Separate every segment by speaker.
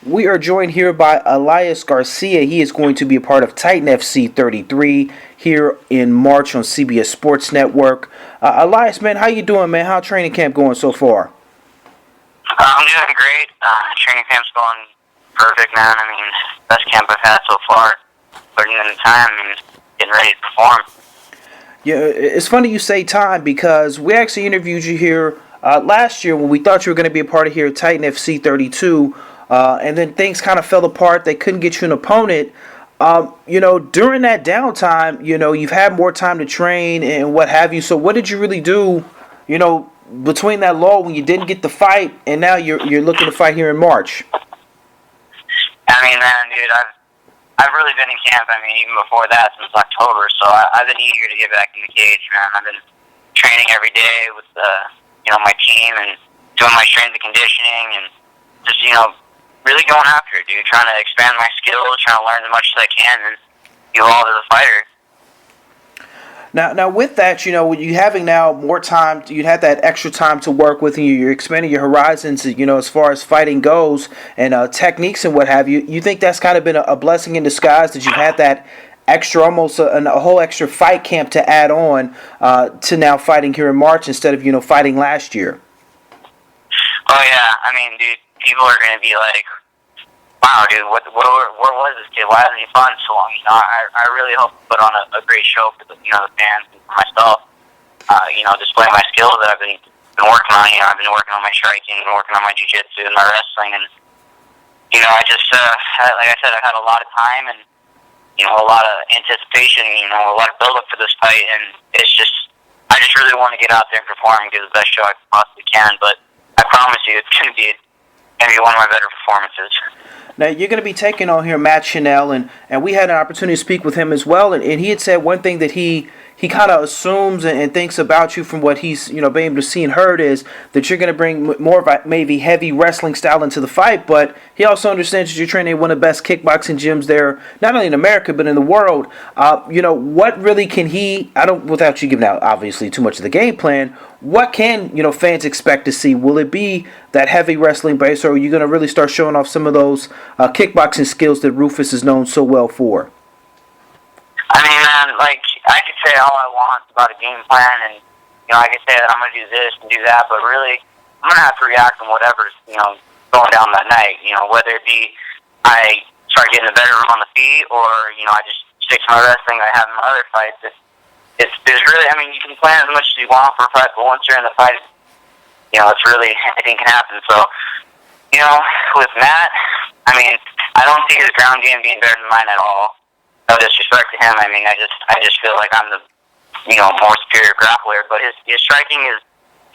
Speaker 1: We are joined here by Elias Garcia. He is going to be a part of Titan FC 33 here in March on CBS Sports Network. Elias, man, how you doing, man? How training camp going so far?
Speaker 2: I'm doing great. Training camp's going perfect, man. I mean, best camp I've had so far. Putting in the time and getting ready to perform.
Speaker 1: Yeah, it's funny you say time because we actually interviewed you here last year when we thought you were going to be a part of here at Titan FC 32. And then things kind of fell apart. They couldn't get you an opponent. During that downtime, you've had more time to train and what have you. So what did you really do, between that lull when you didn't get the fight and now you're looking to fight here in March?
Speaker 2: I mean, man, dude, I've really been in camp. I mean, even before that, since October. So I've been eager to get back in the cage, man. I've been training every day with my team and doing my strength and conditioning and just really going after it, dude. Trying to expand my skills, trying to learn as much as I can and evolve as a fighter.
Speaker 1: Now, with that, you having now more time, you had that extra time to work with, and you're expanding your horizons, as far as fighting goes and techniques and what have you. You think that's kind of been a blessing in disguise that you've had that extra, almost a whole extra fight camp to add on to now fighting here in March instead of fighting last year?
Speaker 2: Oh yeah, I mean, dude, people are gonna be like, "Wow, dude, where was this kid? Why hasn't he fought in so long?" I really hope to put on a great show for the fans and for myself. Display my skills that I've been working on. I've been working on my striking, been working on my jiu-jitsu and my wrestling, and I just like I said, I've had a lot of time and a lot of anticipation, a lot of build-up for this fight, and I just really want to get out there and perform and give the best show I possibly can. But I promise you, it's gonna be one of my better performances.
Speaker 1: Now, you're going to be taking on here Matt Chanel, and we had an opportunity to speak with him as well, and he had said one thing that he kind of assumes and thinks about you from what he's been able to see and heard is that you're going to bring more of a maybe heavy wrestling style into the fight, but he also understands that you're training at one of the best kickboxing gyms there, not only in America but in the world. What really can he? Without you giving out obviously too much of the game plan, what can fans expect to see? Will it be that heavy wrestling base, or are you going to really start showing off some of those kickboxing skills that Roufus is known so well for?
Speaker 2: I mean, man, I could say all I want about a game plan, and I could say that I'm going to do this and do that, but really, I'm going to have to react on whatever's going down that night. Whether it be I start getting a better on the feet, or I just stick to my wrestling I have in my other fights. There's really, I mean, you can plan as much as you want for a fight, but once you're in the fight, it's really anything can happen. So, with Matt, I mean, I don't see his ground game being better than mine at all. No disrespect to him. I mean, I just feel like I'm the more superior grappler. But his striking is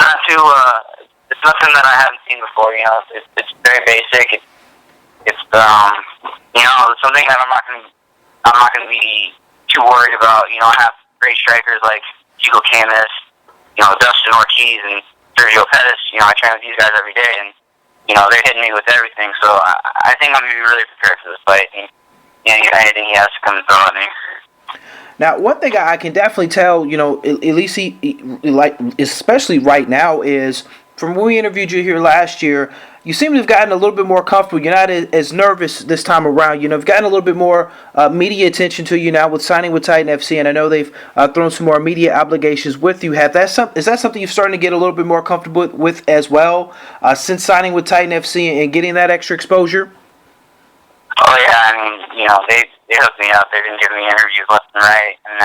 Speaker 2: not too. It's nothing that I haven't seen before. It's very basic. It's something that I'm not gonna be too worried about. I have great strikers like Hugo Camus, Dustin Ortiz and Sergio Pettis. I train with these guys every day, and they're hitting me with everything. So I think I'm gonna be really prepared for this fight. And, anything he has to come and throw at me.
Speaker 1: Now, one thing I can definitely tell, at least especially right now, is from when we interviewed you here last year, you seem to have gotten a little bit more comfortable. You're not as nervous this time around. You've gotten a little bit more media attention to you now with signing with Titan FC, and I know they've thrown some more media obligations with you. Is that something you're starting to get a little bit more comfortable with as well since signing with Titan FC and getting that extra exposure?
Speaker 2: Oh yeah, I mean, they hooked me up. They've been giving me interviews left and right, and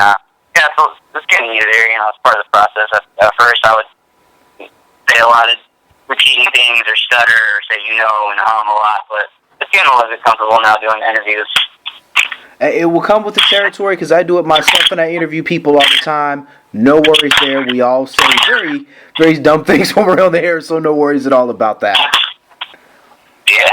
Speaker 2: so it's getting easier. It's part of the process. At first, I would say a lot of repeating things or stutter or say and a lot, but it's getting a little bit comfortable now doing interviews.
Speaker 1: It will come with the territory because I do it myself and I interview people all the time. No worries there. We all say very, very dumb things when we're on the air, so no worries at all about that.
Speaker 2: Yeah.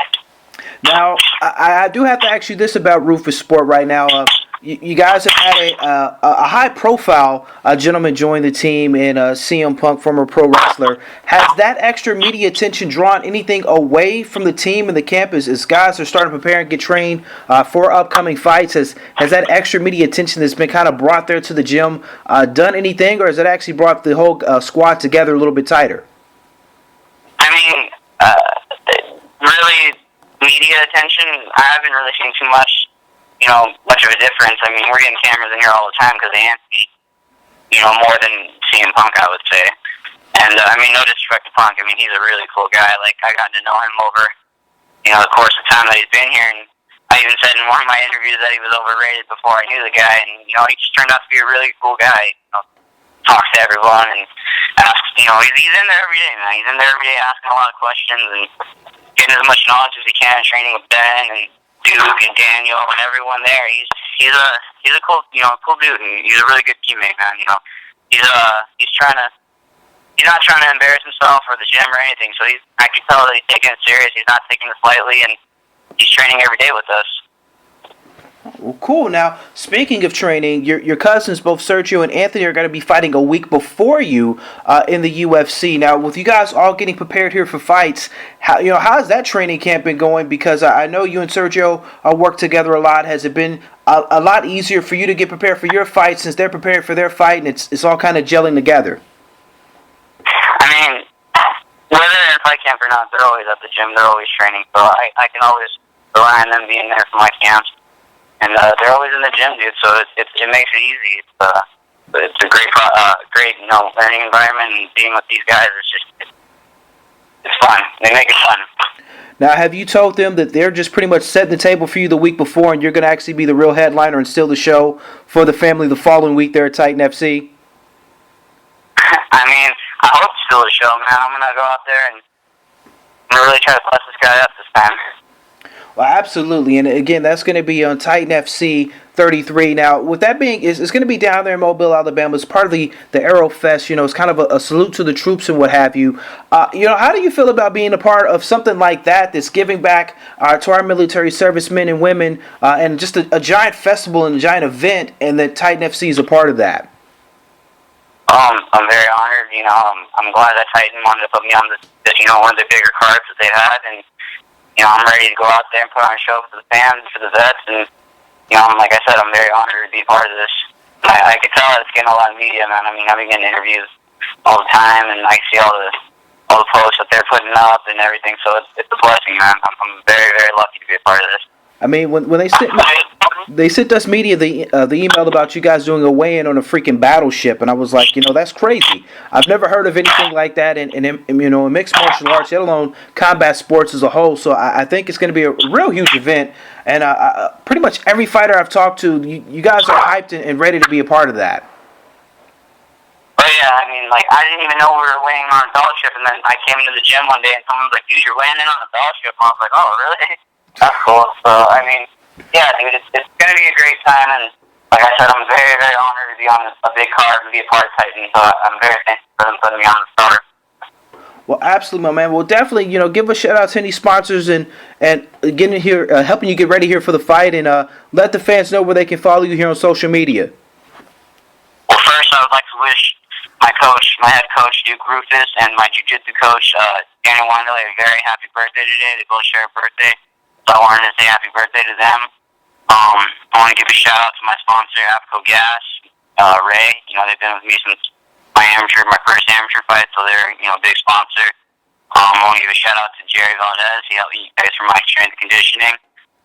Speaker 1: Now, I do have to ask you this about Roufus Sport right now. You guys have had a high-profile gentleman join the team in CM Punk, former pro wrestler. Has that extra media attention drawn anything away from the team and the camp as guys are starting to prepare and get trained for upcoming fights? Has that extra media attention that's been kind of brought there to the gym done anything, or has it actually brought the whole squad together a little bit tighter?
Speaker 2: I mean, really, media attention, I haven't really seen too much, much of a difference. I mean, we're getting cameras in here all the time because of Anthony, more than CM Punk, I would say. And, no disrespect to Punk. I mean, he's a really cool guy. Like, I got to know him over, the course of time that he's been here. And I even said in one of my interviews that he was overrated before I knew the guy. And, he just turned out to be a really cool guy. Talks to everyone and asks, he's in there every day, man. He's in there every day asking a lot of questions and getting as much knowledge as he can, training with Ben and Duke and Daniel and everyone there. He's a cool, cool dude, and he's a really good teammate, man. He's not trying to embarrass himself or the gym or anything. So I can tell that he's taking it serious. He's not taking this lightly, and he's training every day with us.
Speaker 1: Well, cool. Now, speaking of training, your cousins, both Sergio and Anthony, are going to be fighting a week before you in the UFC. Now, with you guys all getting prepared here for fights, how has that training camp been going? Because I know you and Sergio work together a lot. Has it been a lot easier for you to get prepared for your fight since they're preparing for their fight, and it's all kind of gelling together?
Speaker 2: I mean, whether they're in fight camp or not, they're always at the gym. They're always training, so I can always rely on them being there for my camps. And they're always in the gym, dude. So it makes it easy. It's a great learning environment. And being with these guys, it's fun. They make it fun.
Speaker 1: Now, have you told them that they're just pretty much setting the table for you the week before, and you're going to actually be the real headliner and steal the show for the family the following week there at Titan FC?
Speaker 2: I mean, I hope to steal the show, man. I'm gonna go out there and I'm gonna really try to bust this guy up this time.
Speaker 1: Well, absolutely, and again, that's going to be on Titan FC 33. Now, with that being, it's going to be down there in Mobile, Alabama. It's part of the Aero Fest. It's kind of a salute to the troops and what have you. How do you feel about being a part of something like that that's giving back to our military servicemen and women, and just a giant festival and a giant event, and that Titan FC is a part of that?
Speaker 2: I'm very honored. I'm glad that Titan wanted to put me on this one of the bigger cards that they've had, and I'm ready to go out there and put on a show for the fans, for the vets, and, like I said, I'm very honored to be part of this. I can tell it's getting a lot of media, man. I mean, I've been getting interviews all the time, and I see all the posts that they're putting up and everything, so it's a blessing, man. I'm very, very lucky to be a part of this.
Speaker 1: I mean, when they sent us media the email about you guys doing a weigh-in on a freaking battleship, and I was like, that's crazy. I've never heard of anything like that in mixed martial arts, let alone combat sports as a whole. So I think it's going to be a real huge event, and pretty much every fighter I've talked to, you guys are hyped and ready to be a part of that.
Speaker 2: But yeah, I mean, I didn't even know we were weighing on a battleship, and then I came into the gym one day, and someone was like, "Dude, you're weighing in on a battleship." And I was like, "Oh, really? That's cool." So, I mean, yeah, dude, it's going to be a great time, and like I said, I'm very, very honored to be on a big card and be a part of Titan, so I'm very thankful for them putting me on the star.
Speaker 1: Well, absolutely, my man. Well, definitely, give a shout out to any sponsors and getting here, helping you get ready here for the fight, and let the fans know where they can follow you here on social media.
Speaker 2: Well, first, I would like to wish my head coach, Duke Roufus, and my jiu-jitsu coach, Daniel Wanderley, a very happy birthday today. They both share a birthday. So I wanted to say happy birthday to them. I want to give a shout out to my sponsor, Apico Gas, Ray. They've been with me since my first amateur fight, so they're a big sponsor. I want to give a shout out to Jerry Valdez. He helped me guys for my strength conditioning.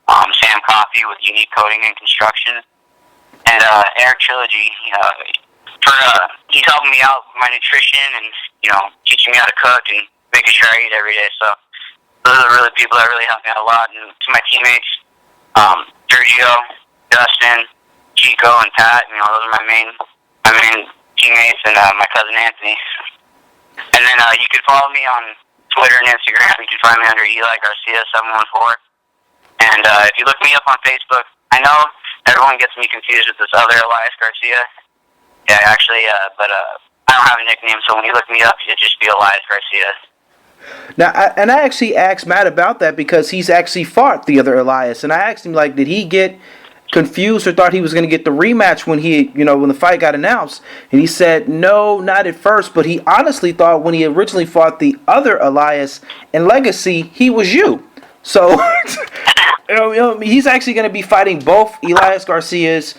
Speaker 2: Sam Coffey with Unique Coating and Construction, and Eric Trilogy. He's helping me out with my nutrition and teaching me how to cook and making sure I eat every day. So those are really people that really help me out a lot. And to my teammates, Sergio, Dustin, Chico, and Pat, those are my main teammates, and my cousin Anthony. And then you can follow me on Twitter and Instagram. You can find me under Eli Garcia 714. And if you look me up on Facebook, I know everyone gets me confused with this other Elias Garcia. Yeah, actually, but I don't have a nickname, so when you look me up, it'll just be Elias Garcia.
Speaker 1: Now, I actually asked Matt about that because he's actually fought the other Elias, and I asked him, did he get confused or thought he was going to get the rematch when when the fight got announced? And he said, no, not at first, but he honestly thought when he originally fought the other Elias in Legacy, he was you. So, he's actually going to be fighting both Elias Garcias.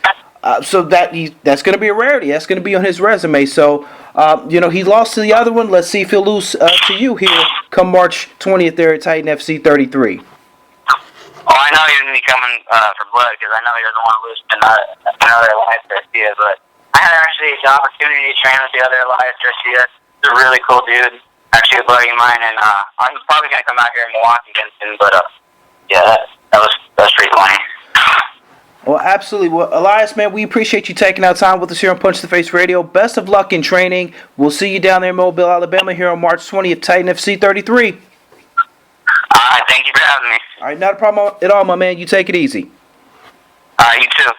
Speaker 1: So that's going to be a rarity. That's going to be on his resume. So, he lost to the other one. Let's see if he'll lose to you here come March 20th there at Titan FC 33.
Speaker 2: Well, I know he's going to be coming for blood because I know he doesn't want to lose to another Elias Garcia. But I had actually the opportunity to train with the other Elias Garcia. He's a really cool dude, actually a buddy of mine, and I'm probably going to come out here in Milwaukee against him. But yeah, that's pretty funny.
Speaker 1: Well, absolutely. Well, Elias, man, we appreciate you taking out time with us here on Punch the Face Radio. Best of luck in training. We'll see you down there in Mobile, Alabama here on March 20th, Titan FC 33.
Speaker 2: All right, thank you for having me.
Speaker 1: All right, not a problem at all, my man. You take it easy.
Speaker 2: All right, you too.